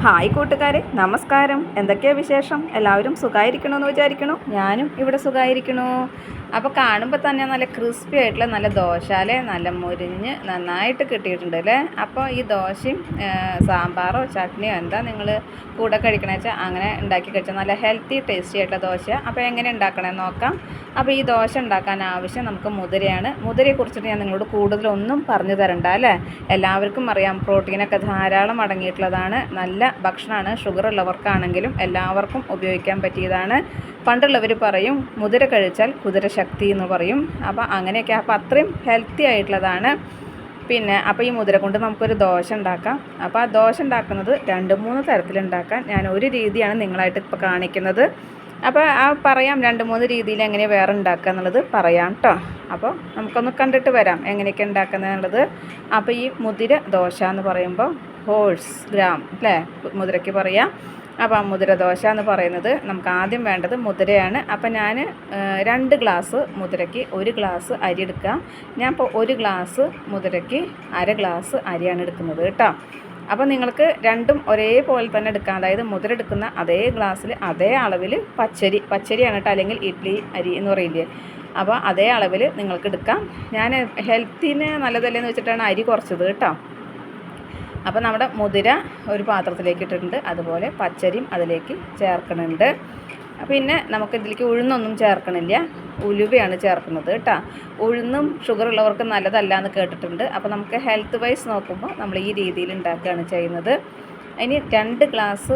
Hi കൂട്ടുകാരെ, നമസ്കാരം. എന്തൊക്കെയാണ് വിശേഷം? എല്ലാവരും സുഖമായിരിക്കണമെന്ന് വിചാരിക്കണു. ഞാനും ഇവിടെ സുഖമായിരിക്കണു. അപ്പോൾ കാണുമ്പോൾ തന്നെ നല്ല ക്രിസ്പി ആയിട്ടുള്ള നല്ല ദോശാലെ നല്ല മുരിഞ്ഞ് നന്നായിട്ട് കിട്ടിയിട്ടുണ്ട് അല്ലേ. അപ്പോൾ ഈ ദോശയും സാമ്പാറോ ചട്നിയോ എന്താ നിങ്ങൾ കൂടെ കഴിക്കണമെന്ന് വെച്ചാൽ അങ്ങനെ ഉണ്ടാക്കി കഴിച്ചാൽ നല്ല ഹെൽത്തി ടേസ്റ്റി ആയിട്ടുള്ള ദോശ. അപ്പോൾ എങ്ങനെ ഉണ്ടാക്കണമെന്ന് നോക്കാം. അപ്പോൾ ഈ ദോശ ഉണ്ടാക്കാൻ ആവശ്യം നമുക്ക് മുതിരയാണ്. മുതിരയെക്കുറിച്ചിട്ട് ഞാൻ നിങ്ങളോട് കൂടുതലൊന്നും പറഞ്ഞു തരണ്ട അല്ലേ. എല്ലാവർക്കും അറിയാം, പ്രോട്ടീനൊക്കെ ധാരാളം അടങ്ങിയിട്ടുള്ളതാണ്. നല്ല ഭക്ഷണമാണ്. ഷുഗർ ഉള്ളവർക്കാണെങ്കിലും എല്ലാവർക്കും ഉപയോഗിക്കാൻ പറ്റിയതാണ്. പണ്ടുള്ളവർ പറയും മുതിര കഴിച്ചാൽ കുതിരശക്തി എന്ന് പറയും. അപ്പോൾ അങ്ങനെയൊക്കെ, അപ്പോൾ അത്രയും ഹെൽത്തി ആയിട്ടുള്ളതാണ്. പിന്നെ അപ്പോൾ ഈ മുതിര കൊണ്ട് നമുക്കൊരു ദോശ ഉണ്ടാക്കാം. അപ്പോൾ ആ ദോശ ഉണ്ടാക്കുന്നത് 2-3 തരത്തിലുണ്ടാക്കാൻ ഞാൻ ഒരു രീതിയാണ് നിങ്ങളായിട്ട് ഇപ്പോൾ കാണിക്കുന്നത്. അപ്പോൾ പറയാം 2-3 രീതിയിൽ എങ്ങനെ വേറെ ഉണ്ടാക്കുക എന്നുള്ളത് പറയാം കേട്ടോ. അപ്പോൾ നമുക്കൊന്ന് കണ്ടിട്ട് വരാം എങ്ങനെയൊക്കെ ഉണ്ടാക്കുന്നത് എന്നുള്ളത്. അപ്പോൾ ഈ മുതിര ദോശ എന്ന് പറയുമ്പോൾ ഹോൾസ് ഗ്രാം അല്ലേ മുതിരയ്ക്ക് പറയാം. അപ്പോൾ മുതിര ദോശ എന്ന് പറയുന്നത് നമുക്ക് ആദ്യം വേണ്ടത് മുതിരയാണ്. അപ്പോൾ ഞാൻ 2 ഗ്ലാസ് മുതിരയ്ക്ക് 1 ഗ്ലാസ് അരി എടുക്കുക. ഞാൻ ഇപ്പോൾ 1 ഗ്ലാസ് മുതിരയ്ക്ക് 1/2 ഗ്ലാസ് അരിയാണ് എടുക്കുന്നത് കേട്ടോ. അപ്പോൾ നിങ്ങൾക്ക് രണ്ടും ഒരേപോലെ തന്നെ എടുക്കാം. അതായത് മുതിര എടുക്കുന്ന അതേ ഗ്ലാസ്സിൽ അതേ അളവിൽ പച്ചരിയാണ് കേട്ടോ, അല്ലെങ്കിൽ ഇഡ്ഡലി അരി എന്ന് പറയില്ലേ, അപ്പോൾ അതേ അളവിൽ നിങ്ങൾക്ക് എടുക്കാം. ഞാൻ ഹെൽത്തിന് നല്ലതല്ലേന്ന് വെച്ചിട്ടാണ് അരി കുറച്ചത് കേട്ടോ. അപ്പോൾ നമ്മുടെ മുതിര ഒരു പാത്രത്തിലേക്ക് ഇട്ടിട്ടുണ്ട്. അതുപോലെ പച്ചരിയും അതിലേക്ക് ചേർക്കണുണ്ട്. പിന്നെ നമുക്ക് ഇതിലേക്ക് ഉഴുന്നൊന്നും ചേർക്കണില്ല, ഉലുവയാണ് ചേർക്കുന്നത് കേട്ടോ. ഉഴുന്നും ഷുഗർ ഉള്ളവർക്ക് നല്ലതല്ല എന്ന് കേട്ടിട്ടുണ്ട്. അപ്പോൾ നമുക്ക് ഹെൽത്ത് വൈസ് നോക്കുമ്പോൾ നമ്മൾ ഈ രീതിയിൽ ഉണ്ടാക്കുകയാണ് ചെയ്യുന്നത്. ഇനി 2 ഗ്ലാസ്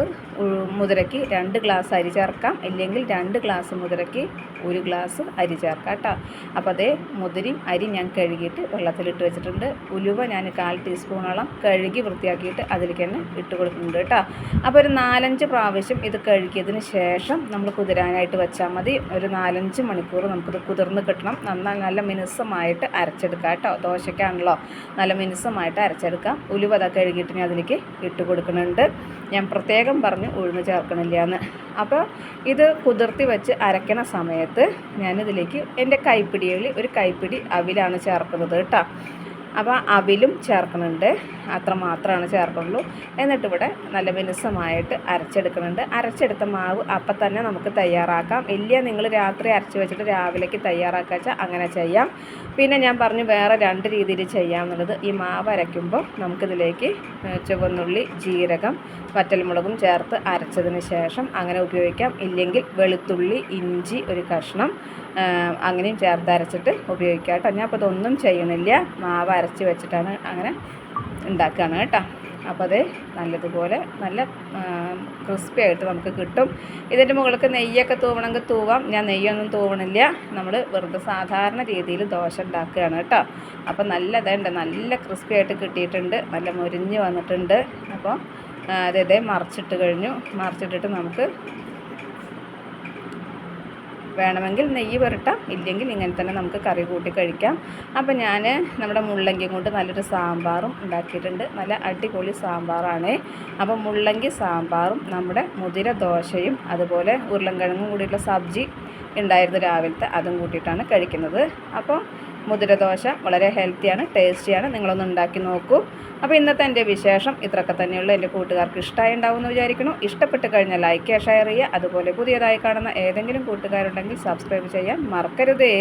മുതിരയ്ക്ക് 2 ഗ്ലാസ് അരി ചേർക്കാം, ഇല്ലെങ്കിൽ 2 ഗ്ലാസ് മുതിരയ്ക്ക് 1 ഗ്ലാസ് അരി ചേർക്കാം കേട്ടോ. അപ്പോൾ അതേ മുതിരയും അരി ഞാൻ കഴുകിയിട്ട് വെള്ളത്തിലിട്ട് വെച്ചിട്ടുണ്ട്. ഉലുവ ഞാൻ 1/4 ടീസ്പൂണോളം കഴുകി വൃത്തിയാക്കിയിട്ട് അതിലേക്ക് തന്നെ ഇട്ട് കൊടുക്കുന്നുണ്ട് കേട്ടോ. അപ്പോൾ ഒരു 4-5 പ്രാവശ്യം ഇത് കഴുകിയതിന് ശേഷം നമ്മൾ കുതിരാനായിട്ട് വെച്ചാൽ മതി. ഒരു 4-5 മണിക്കൂർ നമുക്കിത് കുതിർന്ന് കിട്ടണം. നല്ല മിനുസമായിട്ട് അരച്ചെടുക്കാം കേട്ടോ. ദോശയ്ക്കാണല്ലോ, നല്ല മിനുസമായിട്ട് അരച്ചെടുക്കാം. ഉലുവ അതാ കഴുകിയിട്ട് ഞാൻ അതിലേക്ക് ഇട്ട് കൊടുക്കുന്നുണ്ട്. ഞാൻ പ്രത്യേകം പറഞ്ഞു ഉഴുന്ന് ചേർക്കണില്ല എന്ന്. അപ്പോൾ ഇത് കുതിർത്തി വെച്ച് അരയ്ക്കണ സമയത്ത് ഞാനിതിലേക്ക് എൻ്റെ കൈപ്പിടിയിൽ ഒരു കൈപ്പിടി അവിലാണ് ചേർക്കുന്നത് കേട്ടോ. അപ്പോൾ അവിലും ചേർക്കുന്നുണ്ട്, അത്രമാത്രമാണ് ചേർക്കുള്ളൂ. എന്നിട്ട് ഇവിടെ നല്ല മിനുസമായിട്ട് അരച്ചെടുക്കുന്നുണ്ട്. അരച്ചെടുത്ത മാവ് അപ്പം തന്നെ നമുക്ക് തയ്യാറാക്കാം. ഇല്ല നിങ്ങൾ രാത്രി അരച്ച് വെച്ചിട്ട് രാവിലേക്ക് തയ്യാറാക്കുക വെച്ചാൽ അങ്ങനെ ചെയ്യാം. പിന്നെ ഞാൻ പറഞ്ഞു വേറെ 2 രീതിയിൽ ചെയ്യാമെന്നുള്ളത്. ഈ മാവ് അരയ്ക്കുമ്പോൾ നമുക്കിതിലേക്ക് ചുവന്നുള്ളി, ജീരകം, വറ്റൽമുളകും ചേർത്ത് അരച്ചതിന് ശേഷം അങ്ങനെ ഉപയോഗിക്കാം. ഇല്ലെങ്കിൽ വെളുത്തുള്ളി, ഇഞ്ചി ഒരു കഷ്ണം അങ്ങനെയും ചേർത്ത് അരച്ചിട്ട് ഉപയോഗിക്കാം കേട്ടോ. ഞാൻ അപ്പോൾ ഇതൊന്നും ചെയ്യണില്ല, മാവ് അരച്ച് വെച്ചിട്ടാണ് അങ്ങനെ ഉണ്ടാക്കുകയാണ് കേട്ടോ. അപ്പോൾ അത് നല്ലതുപോലെ നല്ല ക്രിസ്പി ആയിട്ട് നമുക്ക് കിട്ടും. ഇതിൻ്റെ മുകളിലേക്ക് നെയ്യൊക്കെ തൂവണമെങ്കിൽ തൂവാം. ഞാൻ നെയ്യൊന്നും തൂവണില്ല. നമ്മൾ വെറുതെ സാധാരണ രീതിയിൽ ദോശ ഉണ്ടാക്കുകയാണ് കേട്ടോ. അപ്പോൾ നല്ല ക്രിസ്പി ആയിട്ട് കിട്ടിയിട്ടുണ്ട്, നല്ല മുരിഞ്ഞ് വന്നിട്ടുണ്ട്. അപ്പോൾ അതേ മറിച്ചിട്ട് കഴിഞ്ഞു. മറിച്ചിട്ടിട്ട് നമുക്ക് വേണമെങ്കിൽ നെയ്യ് പുരട്ടാം, ഇല്ലെങ്കിൽ ഇങ്ങനെ തന്നെ നമുക്ക് കറി കൂട്ടി കഴിക്കാം. അപ്പോൾ ഞാൻ നമ്മുടെ മുള്ളങ്കി കൊണ്ട് നല്ലൊരു സാമ്പാറും ഉണ്ടാക്കിയിട്ടുണ്ട്. നല്ല അടിപൊളി സാമ്പാറാണ്. അപ്പോൾ മുള്ളങ്കി സാമ്പാറും നമ്മുടെ മുതിര ദോശയും അതുപോലെ ഉരുളൻകിഴങ്ങും കൂടിയിട്ടുള്ള സബ്ജി ഉണ്ടായിരുന്നു രാവിലത്തെ, അതും കൂട്ടിയിട്ടാണ് കഴിക്കുന്നത്. അപ്പോൾ മുതിര ദോശ വളരെ ഹെൽത്തിയാണ്, ടേസ്റ്റിയാണ്. നിങ്ങളൊന്ന് ഉണ്ടാക്കി നോക്കൂ. അപ്പോൾ ഇന്നത്തെ എൻ്റെ വിശേഷം ഇത്രയൊക്കെ തന്നെയുള്ളൂ. എൻ്റെ കൂട്ടുകാർക്ക് ഇഷ്ടമായി ഉണ്ടാവുമെന്ന് വിചാരിക്കുന്നു. ഇഷ്ടപ്പെട്ട് കഴിഞ്ഞാൽ ലൈക്ക് ചെയ്യുക, ഷെയർ ചെയ്യുക. അതുപോലെ പുതിയതായി കാണുന്ന ഏതെങ്കിലും കൂട്ടുകാരുണ്ടെങ്കിൽ സബ്സ്ക്രൈബ് ചെയ്യാൻ മറക്കരുതേ.